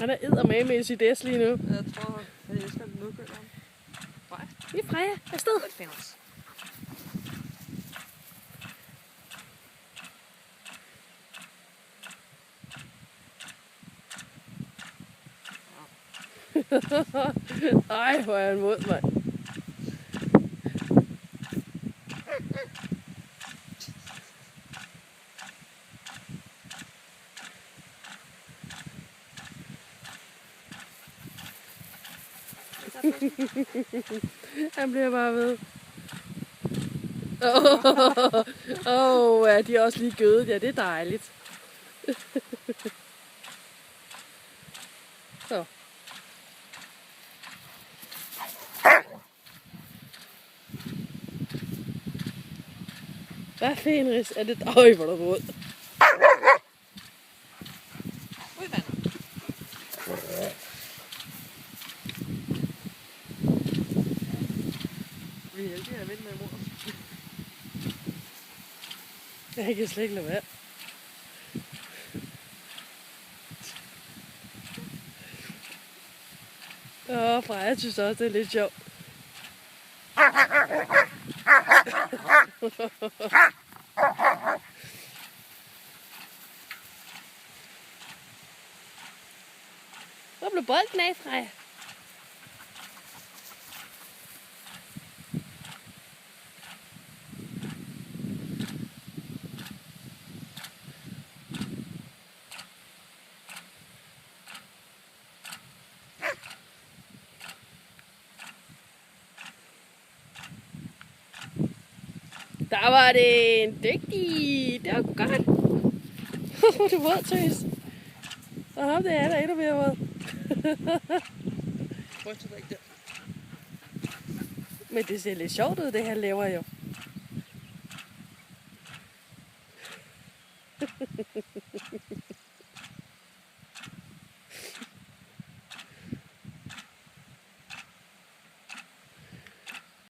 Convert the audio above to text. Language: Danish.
Han er eddermame med i sit S lige nu. Jeg tror, jeg elsker den udgør ham. Freja. Vi er Freja. Afsted. Godt finde os. Ej, hvor er han mod mig. Han bliver bare ved. Ja, de er også lige gødet. Ja, det er dejligt. Så. Hvad Fenris? Er det... Øj, hvor er du rød. Udvandet. Vi er heldige at vinde med imod os. Jeg kan slet ikke lade være. Freja, jeg synes også, det er lidt sjovt. Hvor blev bolden af, Freja? Der var det en dygtig. Det var godt. Du våd, tøs. Og ham det er der endnu mere våd. Men det ser lidt sjovt ud, det han laver jo.